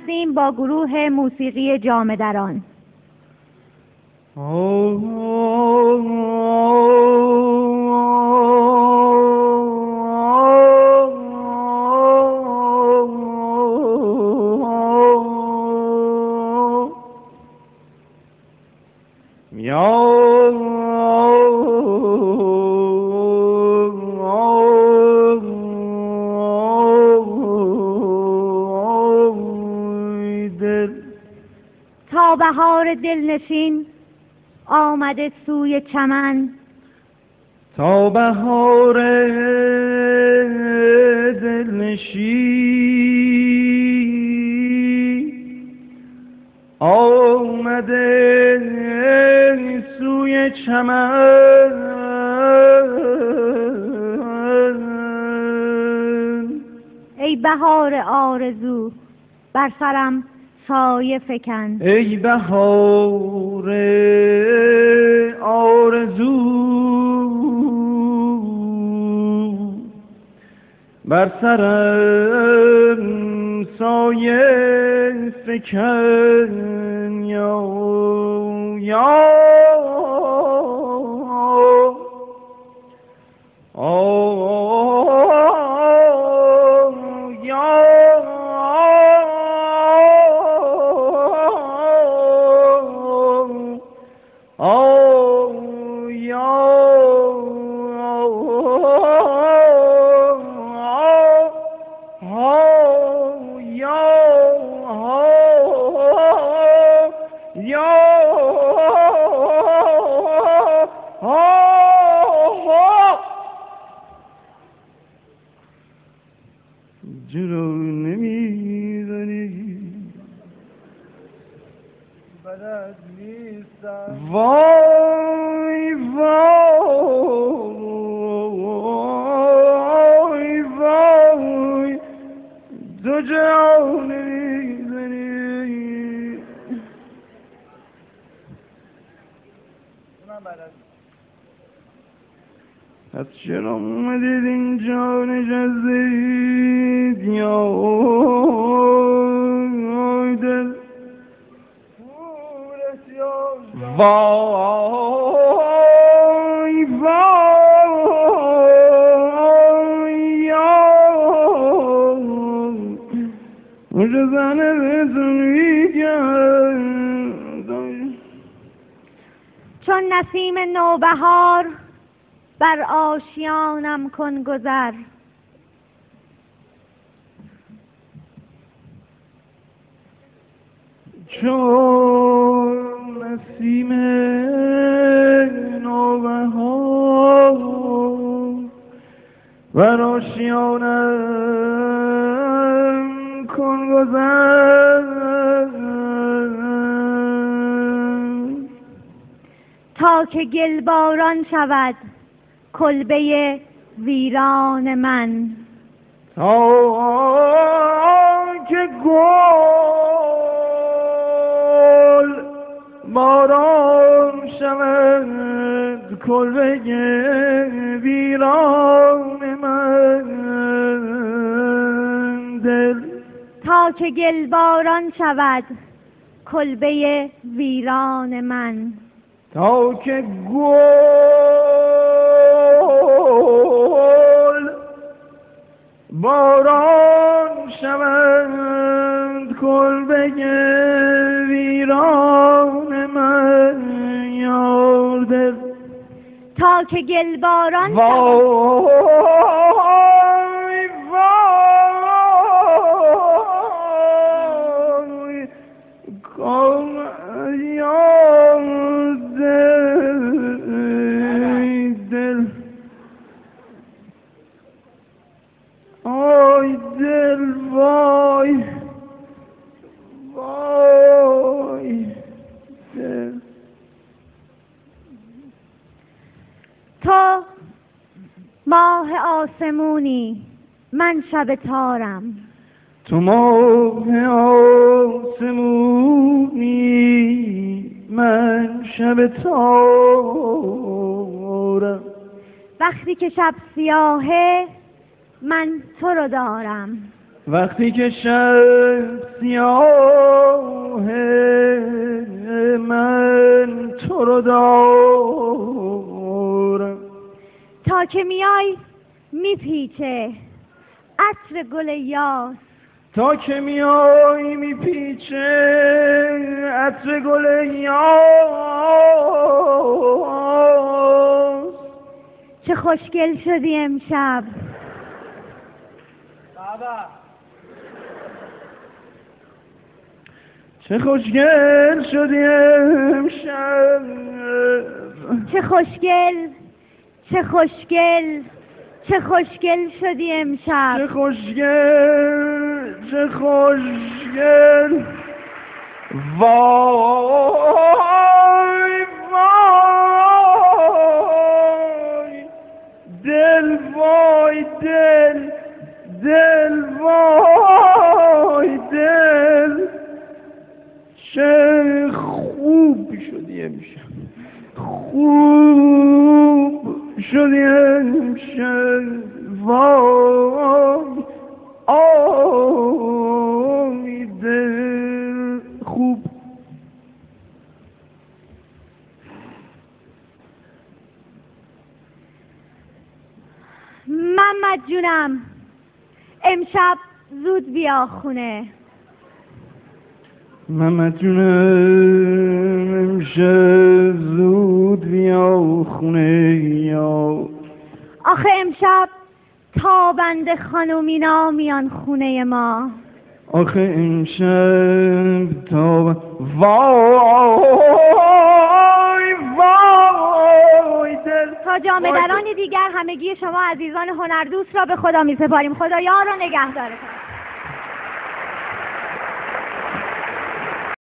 هستیم با گروه موسیقی جامه دران. تا بهار دلنشین آمده سوی چمن، تا بهار دلنشین آمده سوی چمن. ای بهار آرزو بر سرم سایه فکن، ای بهار آرزو بر سرم سایه فکن. یا جلو نمیزنی بلد نیستم. وای وای وای تو جلو نمیزنی. پس چرا اومدید اینجا نشستید؟ یا دل وای وای یا اونجا زنه بهتون میگن چون نسیم نوبهار بر آشیانم کن گذر. چون نسیم نوبهار بر آشیانم کن گذر. تا که گل باران شود کلبه ویران من، تا که گل باران شود کلبه ویران من. دل تا که گل باران شود کلبه ویران من، تا که گل باران شوند کلبه ویران من. یار دل تا که گل باران شود وای وای کام یار دل آی دل وای وای دل. تو ماه آسمونی من شب تارم، تو ماه آسمونی من شب تارم. وقتی که شب سیاهه من تو رو دارم، وقتی که شب سیاه من تو رو دارم، تا که میای میپیچه عطر گل یاس، تا که میای میپیچه عطر گل یاس. چه خوشگل شدی امشب، چه خوشگل شدی امشب، چه خوشگل، چه خوشگل، چه خوشگل شدی امشب. چه خوشگل، چه خوشگل. وای وای دل، وای دل، دل وای دل، چه خوب شدی امشب، خوب شدی امشب. وای آی دل خوب. محمد جونم امشب زود بیا خونه. محمد جونم امشب زود بیا خونه. یا آخه امشب تابنده خانومینا میان خونه ما. آخه امشب تا وای وای دل. تا جامدرانی دیگر همگی شما عزیزان هنردوست را به خدا می سپاریم. خدا یار و نگهدارتان.